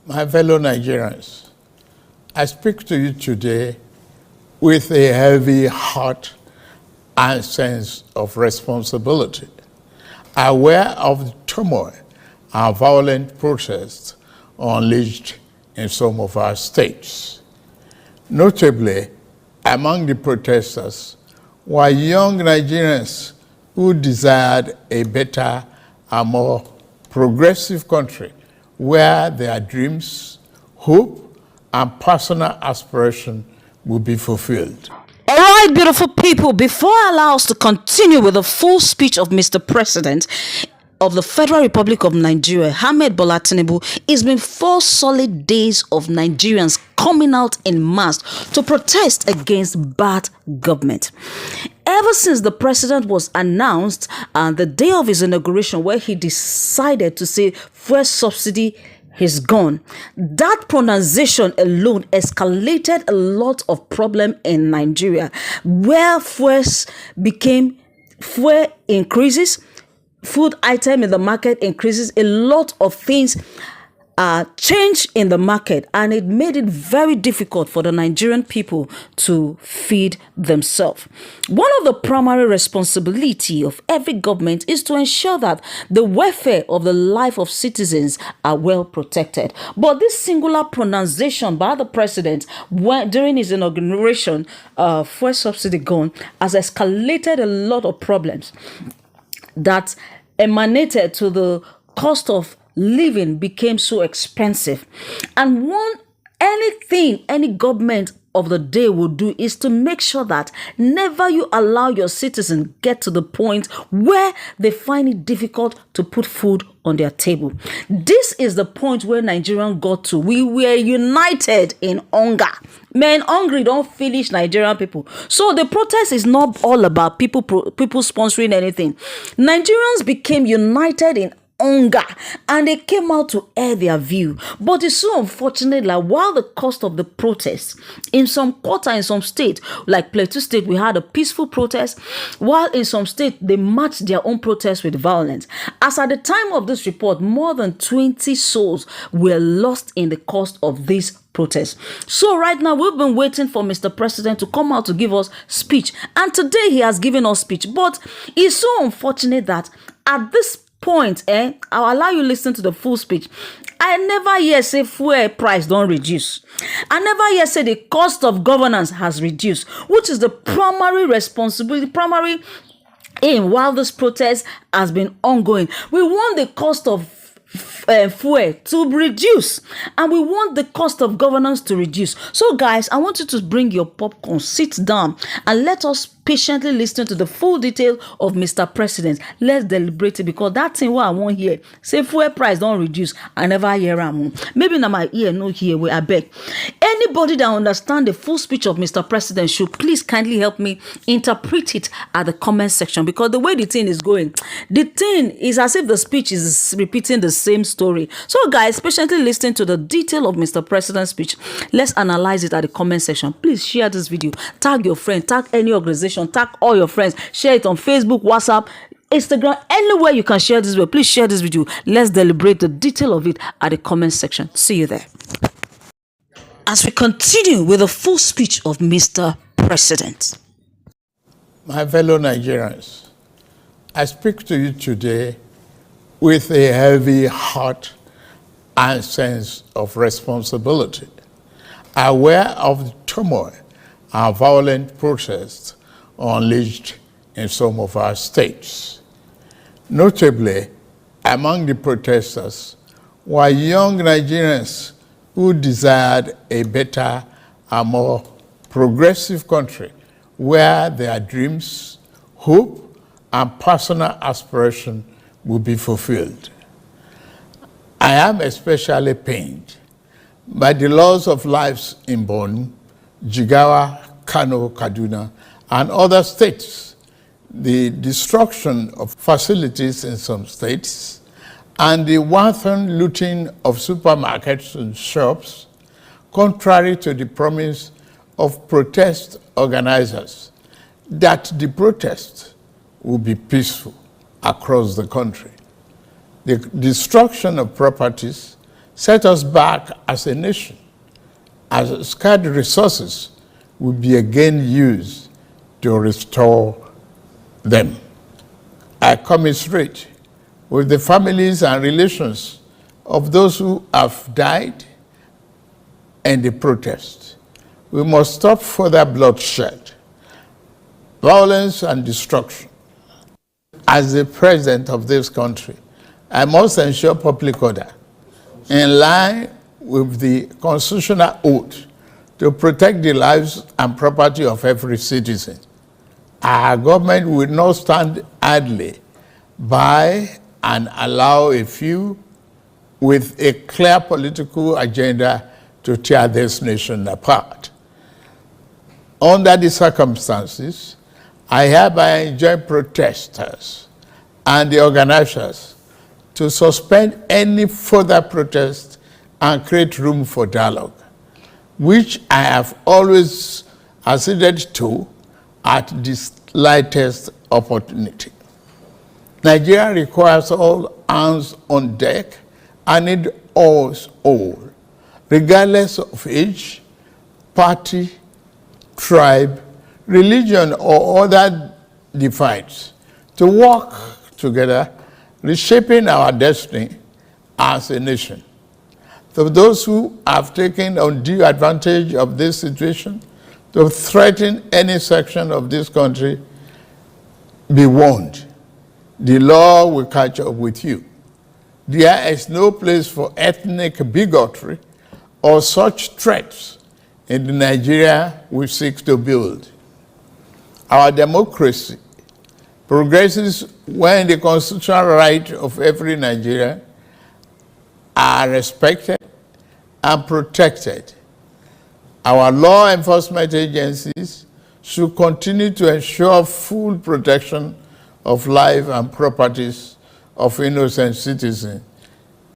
My fellow Nigerians, I speak to you today with a heavy heart and sense of responsibility, aware of the turmoil and violent protests unleashed in some of our states. Notably, among the protesters were young Nigerians who desired a better and more progressive country where their dreams, hope, and personal aspiration will be fulfilled. All right, beautiful people, before I allow us to continue with the full speech of Mr. President of the Federal Republic of Nigeria, Ahmed Bola Tinubu, it's been 4 solid days of Nigerians coming out en masse to protest against bad government. Ever since the president was announced on the day of his inauguration, where he decided to say fuel subsidy is gone, that pronunciation alone escalated a lot of problem in Nigeria, where fuel increases, food item in the market increases, a lot of things change in the market, and it made it very difficult for the Nigerian people to feed themselves. One of the primary responsibility of every government is to ensure that the welfare of the life of citizens are well protected. But this singular pronunciation by the president during his inauguration, fuel subsidy gone, has escalated a lot of problems that emanated to the cost of living became so expensive. And anything any government of the day will do is to make sure that never you allow your citizens get to the point where they find it difficult to put food on their table. This is the point where Nigerians got to. We were united in hunger. Men hungry don't finish Nigerian people. So the protest is not all about people sponsoring anything. Nigerians became united in hunger, and they came out to air their view. But it's so unfortunate, like, while the cost of the protest in some quarter, in some state like Plateau State, we had a peaceful protest, while in some state they matched their own protest with violence. As at the time of this report, more than 20 souls were lost in the course of this protest. So right now we've been waiting for Mr. President to come out to give us speech, and today he has given us speech. But it's so unfortunate that at this point, I'll allow you to listen to the full speech. I never hear say fuel price don't reduce. I never hear say the cost of governance has reduced, which is the primary responsibility, primary aim while this protest has been ongoing. We want the cost of fuel to reduce, and we want the cost of governance to reduce. So guys, I want you to bring your popcorn, sit down, and let us patiently listen to the full detail of Mr. President. Let's deliberate it, because that thing what I want here, say fuel price don't reduce, I never hear am. Maybe na my ear no hear where I beg. Anybody that understand the full speech of Mr. President should please kindly help me interpret it at the comment section, because the way the thing is going, the thing is as if the speech is repeating the same story. So guys, patiently listen to the detail of Mr. President's speech. Let's analyze it at the comment section. Please share this video, tag your friend, tag any organization, tag all your friends, share it on Facebook, WhatsApp, Instagram, anywhere you can share this video. Please share this video. Let's deliberate the detail of it at the comment section. See you there. As we continue with the full speech of Mr. President. My fellow Nigerians, I speak to you today with a heavy heart and sense of responsibility, aware of the turmoil and violent protests unleashed in some of our states. Notably, among the protesters were young Nigerians who desired a better and more progressive country where their dreams, hope, and personal aspiration will be fulfilled. I am especially pained by the loss of lives in Borno, Jigawa, Kano, Kaduna, and other states, the destruction of facilities in some states, and the wanton looting of supermarkets and shops, contrary to the promise of protest organizers that the protest will be peaceful across the country. The destruction of properties, set us back as a nation, as scarce resources will be again used to restore them. I commiserate with the families and relations of those who have died in the protest. We must stop further bloodshed, violence, and destruction. As the president of this country, I must ensure public order in line with the constitutional oath to protect the lives and property of every citizen. Our government will not stand idly by and allow a few with a clear political agenda to tear this nation apart. Under the circumstances, I hereby enjoin protesters and the organizers to suspend any further protest and create room for dialogue, which I have always acceded to at the slightest opportunity. Nigeria requires all hands on deck and need us all, regardless of age, party, tribe, religion, or other divides, to work together, reshaping our destiny as a nation. For those who have taken undue advantage of this situation to threaten any section of this country, be warned. The law will catch up with you. There is no place for ethnic bigotry or such threats in the Nigeria we seek to build. Our democracy progresses when the constitutional rights of every Nigerian are respected and protected. Our law enforcement agencies should continue to ensure full protection of life and properties of innocent citizens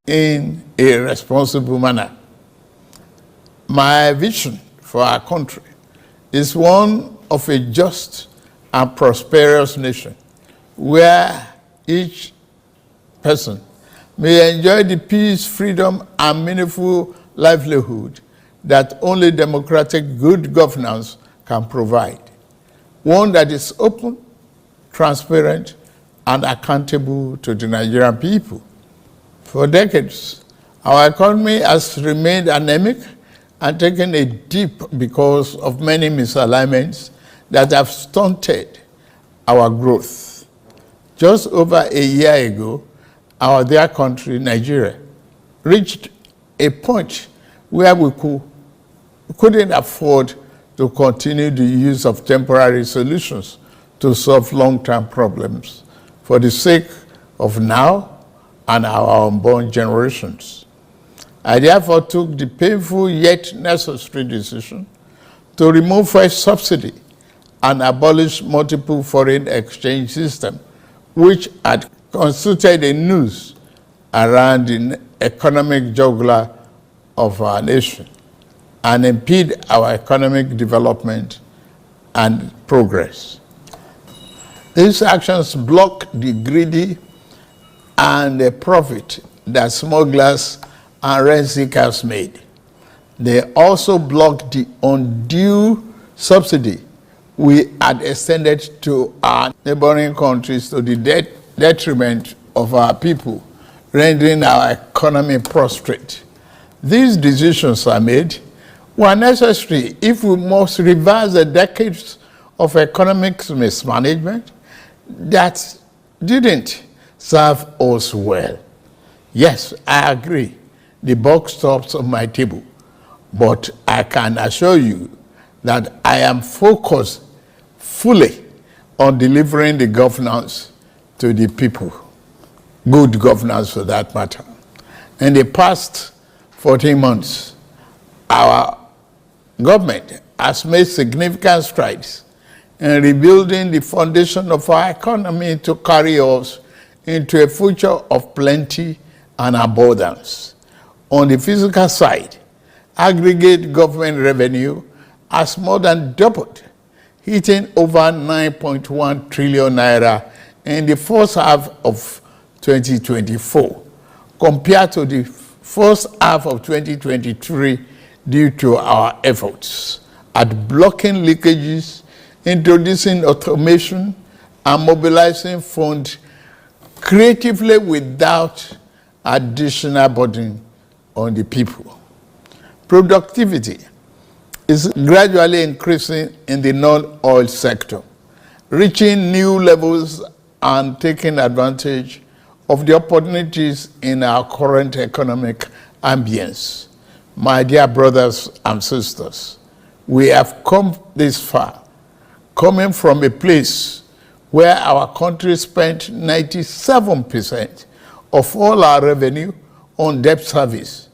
in a responsible manner. My vision for our country is one of a just and prosperous nation where each person may enjoy the peace, freedom, and meaningful livelihood that only democratic good governance can provide. One that is open, transparent, and accountable to the Nigerian people. For decades, our economy has remained anemic and taken a dip because of many misalignments that have stunted our growth. Just over a year ago, our dear country, Nigeria, reached a point where we couldn't afford to continue the use of temporary solutions to solve long-term problems for the sake of now and our unborn generations. I therefore took the painful yet necessary decision to remove fuel subsidy and abolish multiple foreign exchange system, which had constituted a noose around the economic jugular of our nation and impede our economic development and progress. These actions block the greedy and the profit that smugglers and rent seekers made. They also block the undue subsidy we had extended to our neighboring countries to the detriment of our people, rendering our economy prostrate. These decisions are made were necessary if we must reverse the decades of economic mismanagement that didn't serve us well. Yes, I agree, the buck stops on my table, but I can assure you that I am focused fully on delivering the governance to the people, good governance for that matter. In the past 14 months, our government has made significant strides in rebuilding the foundation of our economy to carry us into a future of plenty and abundance. On the physical side, aggregate government revenue has more than doubled, hitting over 9.1 trillion naira in the first half of 2024, compared to the first half of 2023 due to our efforts at blocking leakages, introducing automation, and mobilizing funds creatively without additional burden on the people. Productivity is gradually increasing in the non-oil sector, reaching new levels and taking advantage of the opportunities in our current economic ambience. My dear brothers and sisters, we have come this far, coming from a place where our country spent 97% of all our revenue on debt service.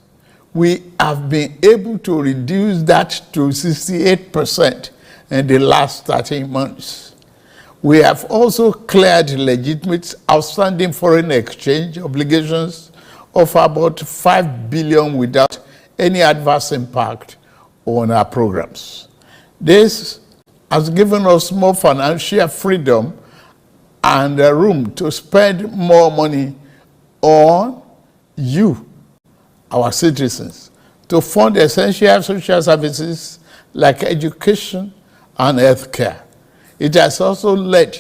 We have been able to reduce that to 68% in the last 13 months. We have also cleared legitimate outstanding foreign exchange obligations of about $5 billion without any adverse impact on our programs. This has given us more financial freedom and room to spend more money on you, our citizens, to fund essential social services like education and healthcare. It has also led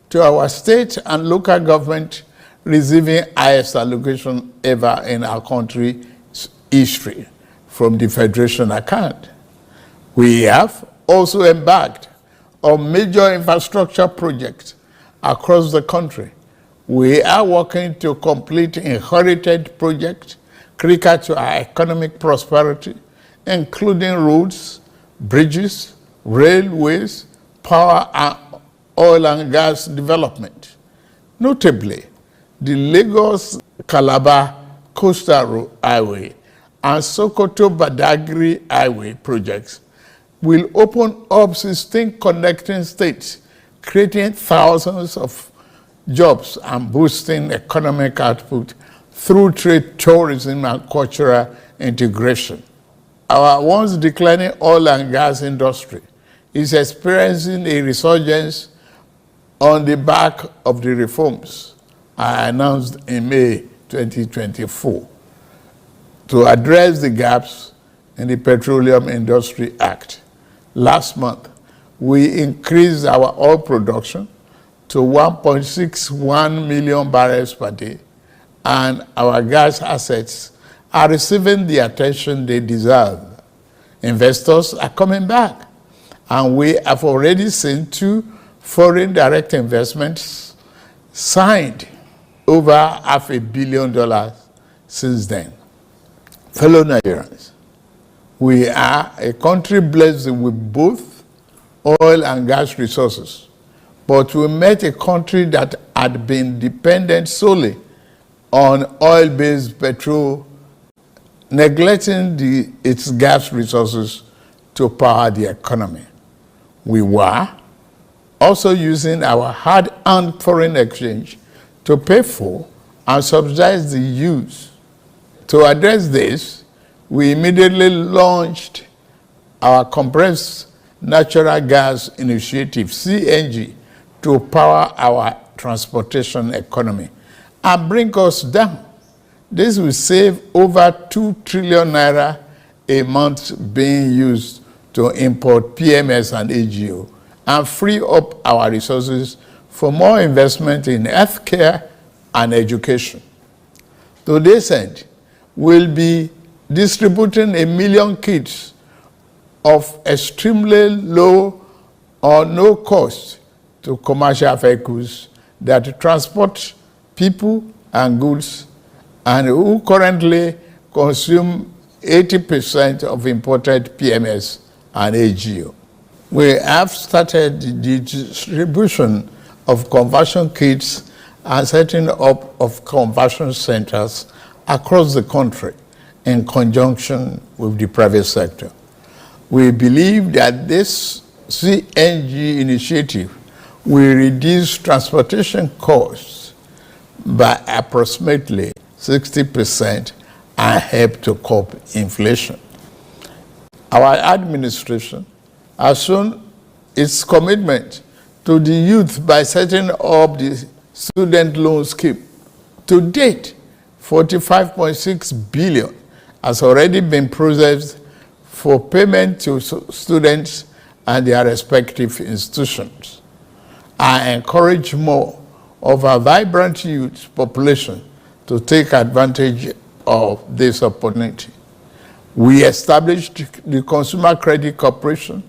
to our state and local government receiving highest allocation ever in our country's history from the Federation account. We have also embarked on major infrastructure projects across the country. We are working to complete inherited projects critical to our economic prosperity, including roads, bridges, railways, power, and oil and gas development. Notably, the Lagos-Calabar Coastal Highway and Sokoto-Badagry Highway projects will open up 16 connecting states, creating thousands of jobs and boosting economic output through trade, tourism, and cultural integration. Our once declining oil and gas industry is experiencing a resurgence on the back of the reforms I announced in May 2024 to address the gaps in the Petroleum Industry Act. Last month, we increased our oil production to 1.61 million barrels per day, and our gas assets are receiving the attention they deserve. Investors are coming back, and we have already seen 2 foreign direct investments signed over $500 million since then. Fellow Nigerians, we are a country blessed with both oil and gas resources, but we met a country that had been dependent solely on oil-based petrol, neglecting its gas resources to power the economy. We were also using our hard-earned foreign exchange to pay for and subsidize the use. To address this, we immediately launched our compressed natural gas initiative, CNG, to power our transportation economy and bring us down. This will save over 2 trillion naira a month being used to import PMS and AGO and free up our resources for more investment in healthcare and education. To this end, we'll be distributing 1 million kits of extremely low or no cost to commercial vehicles that transport people and goods and who currently consume 80% of imported PMS and AGO. We have started the distribution of conversion kits and setting up of conversion centers across the country in conjunction with the private sector. We believe that this CNG initiative will reduce transportation costs by approximately 60% and help to curb inflation. Our administration has shown its commitment to the youth by setting up the student loan scheme. To date, 45.6 billion has already been processed for payment to students and their respective institutions. I encourage more of our vibrant youth population to take advantage of this opportunity. We established the Consumer Credit Corporation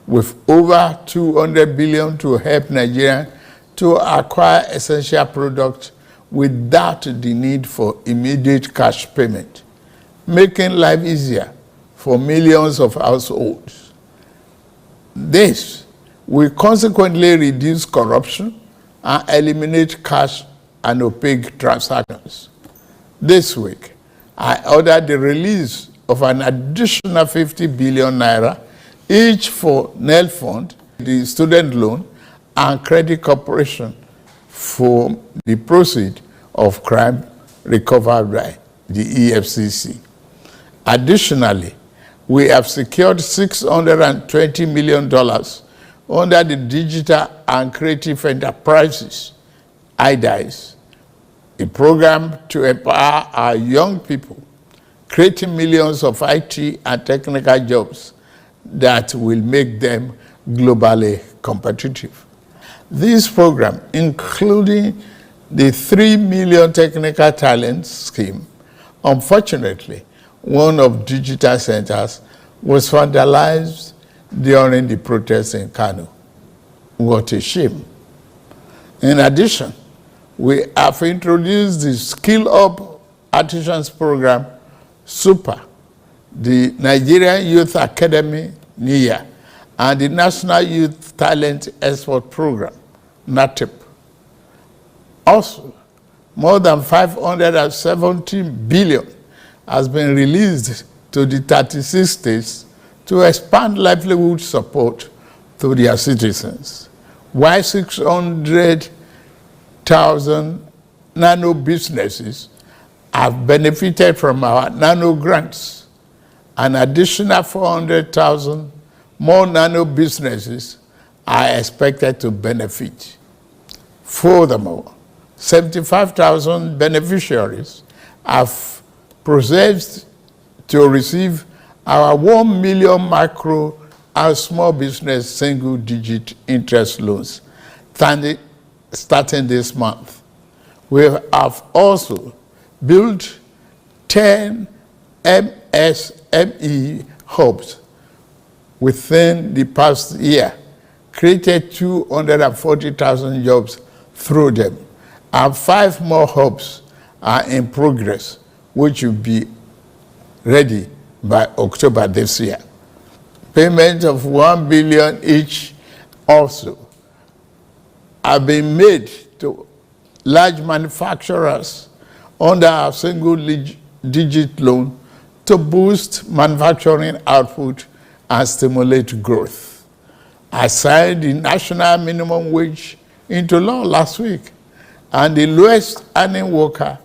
with over 200 billion to help Nigerians to acquire essential products without the need for immediate cash payment, making life easier for millions of households. This will consequently reduce corruption and eliminate cash and opaque transactions. This week, I ordered the release of an additional 50 billion naira, each for NEL Fund, the student loan, and credit corporation for the proceeds of crime recovered by the EFCC. Additionally, we have secured $620 million under the Digital and Creative Enterprises, IDICE, a program to empower our young people, creating millions of IT and technical jobs that will make them globally competitive. This program, including the 3 million technical talents scheme, unfortunately, one of digital centers was vandalized during the protests in Kano. What a shame. In addition, we have introduced the Skill Up Artisans Program, SUPER, the Nigerian Youth Academy, NIA, and the National Youth Talent Export Program, NATEP. Also, more than 570 billion has been released to the 36 states to expand livelihood support to their citizens, while 600,000 nano businesses have benefited from our nano grants. An additional 400,000 more nano businesses are expected to benefit. Furthermore, 75,000 beneficiaries have processed to receive our 1 million micro and small business single-digit interest loans starting this month. We have also built 10 MSME hubs within the past year, created 240,000 jobs through them, and 5 more hubs are in progress, which will be ready by October this year. Payment of 1 billion each also have been made to large manufacturers under our single-digit loan to boost manufacturing output and stimulate growth. I signed the national minimum wage into law last week, and the lowest earning worker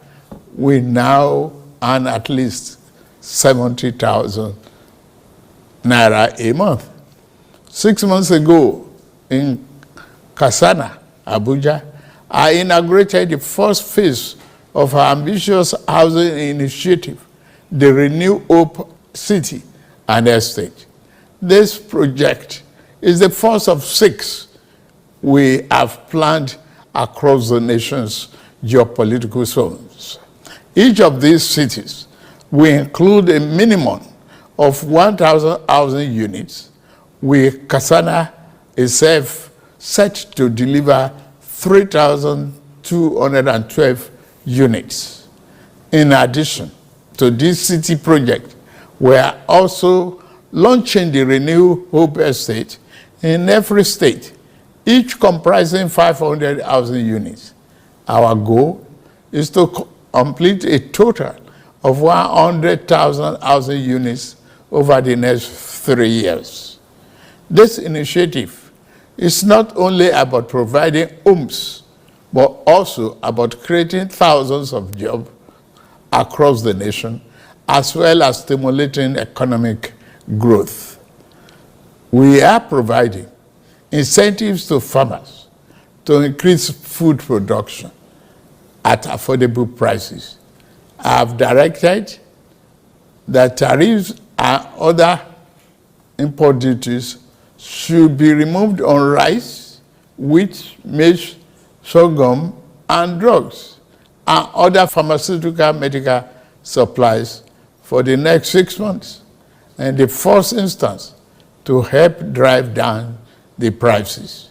will now earn at least 70,000 naira a month. 6 months ago in Kasana, Abuja, I inaugurated the first phase of our ambitious housing initiative, the Renew Hope City and Estate. This project is the first of 6 we have planned across the nation's geopolitical zones. Each of these cities will include a minimum of 1,000 housing units, with Kasana itself set to deliver 3,212 units. In addition to this city project, we are also launching the Renew Hope Estate in every state, each comprising 500 housing units. Our goal is to complete a total of 100,000 housing units over the next 3 years. This initiative is not only about providing homes, but also about creating thousands of jobs across the nation, as well as stimulating economic growth. We are providing incentives to farmers to increase food production at affordable prices. I have directed that tariffs and other import duties should be removed on rice, wheat, maize, sorghum, and drugs, and other pharmaceutical medical supplies for the next 6 months, in the first instance, to help drive down the prices.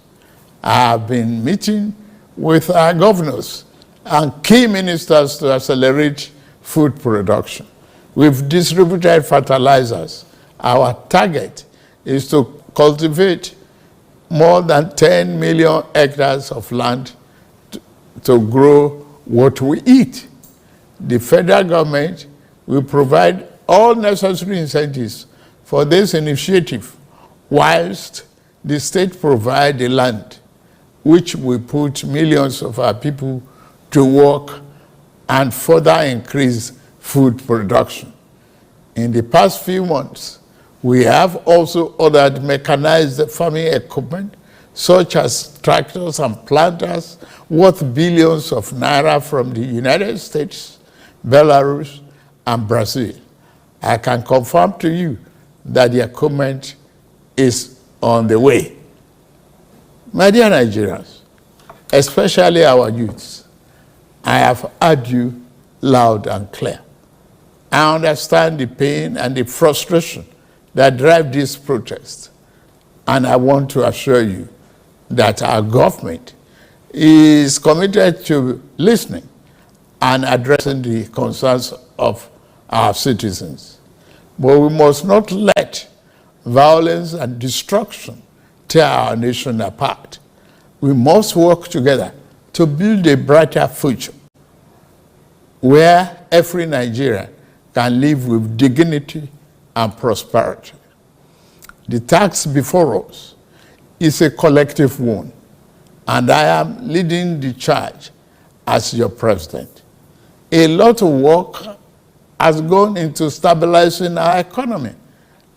I have been meeting with our governors and key ministers to accelerate food production. We've distributed fertilizers. Our target is to cultivate more than 10 million hectares of land to grow what we eat. The federal government will provide all necessary incentives for this initiative, whilst the state provide the land, which will put millions of our people to work and further increase food production. In the past few months, we have also ordered mechanized farming equipment, such as tractors and planters, worth billions of naira from the United States, Belarus, and Brazil. I can confirm to you that the equipment is on the way. My dear Nigerians, especially our youths, I have heard you loud and clear. I understand the pain and the frustration that drive this protest, and I want to assure you that our government is committed to listening and addressing the concerns of our citizens. But we must not let violence and destruction tear our nation apart. We must work together to build a brighter future where every Nigerian can live with dignity and prosperity. The task before us is a collective one, and I am leading the charge as your president. A lot of work has gone into stabilizing our economy,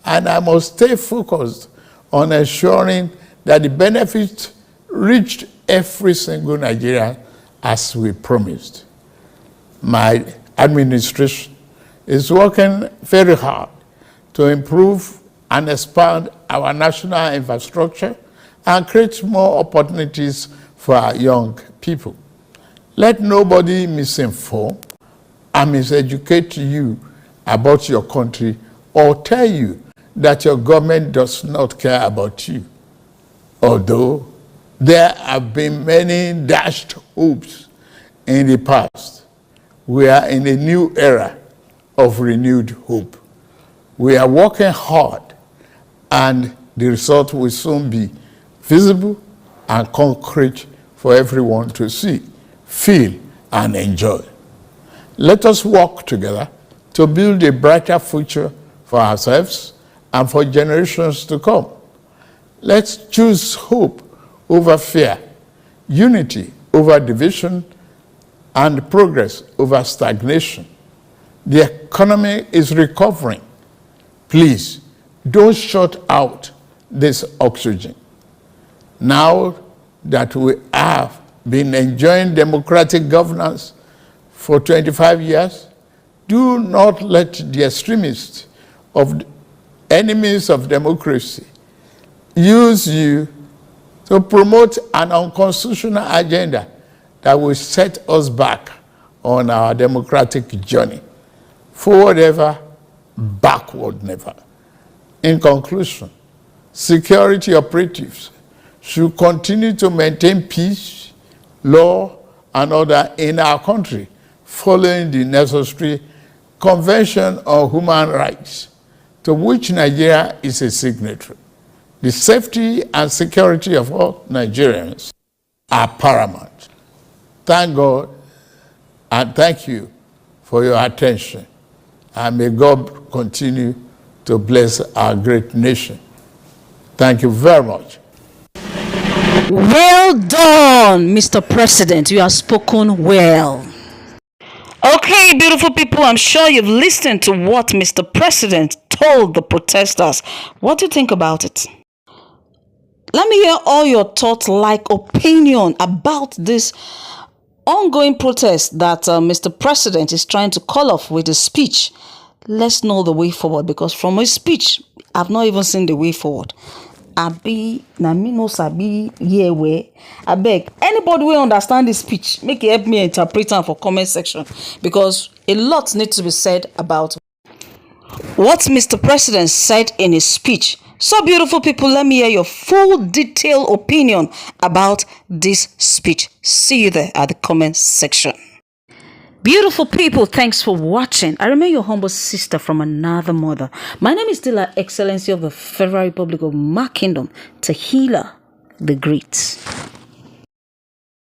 and I must stay focused on ensuring that the benefits reached every single Nigerian as we promised. My administration is working very hard to improve and expand our national infrastructure and create more opportunities for our young people. Let nobody misinform and miseducate you about your country or tell you that your government does not care about you. Although there have been many dashed hopes in the past, we are in a new era of renewed hope. We are working hard, and the result will soon be visible and concrete for everyone to see, feel, and enjoy. Let us work together to build a brighter future for ourselves and for generations to come. Let's choose hope over fear, unity over division, and progress over stagnation. The economy is recovering. Please, don't shut out this oxygen. Now that we have been enjoying democratic governance for 25 years, do not let the extremists of enemies of democracy use you to promote an unconstitutional agenda that will set us back on our democratic journey. Forward ever, backward never. In conclusion, security operatives should continue to maintain peace, law, and order in our country, following the necessary Convention on Human Rights, to which Nigeria is a signatory. The safety and security of all Nigerians are paramount. Thank God and thank you for your attention. And may God continue to bless our great nation. Thank you very much. Well done, Mr. President. You have spoken well. Okay, beautiful people, I'm sure you've listened to what Mr. President told the protesters. What do you think about it? Let me hear all your thoughts, like opinion about this ongoing protest that Mr. President is trying to call off with his speech, let's know the way forward, because from his speech, I've not even seen the way forward. Abi na me no sabi here where I beg anybody will understand this speech, make it help me interpret am for comment section, because a lot needs to be said about what Mr. President said in his speech. So beautiful people, let me hear your full detailed opinion about this speech. See you there at the comment section. Beautiful people, thanks for watching. I remain your humble sister from another mother. My name is still Her Excellency of the Federal Republic of my Kingdom, Tahila the Great.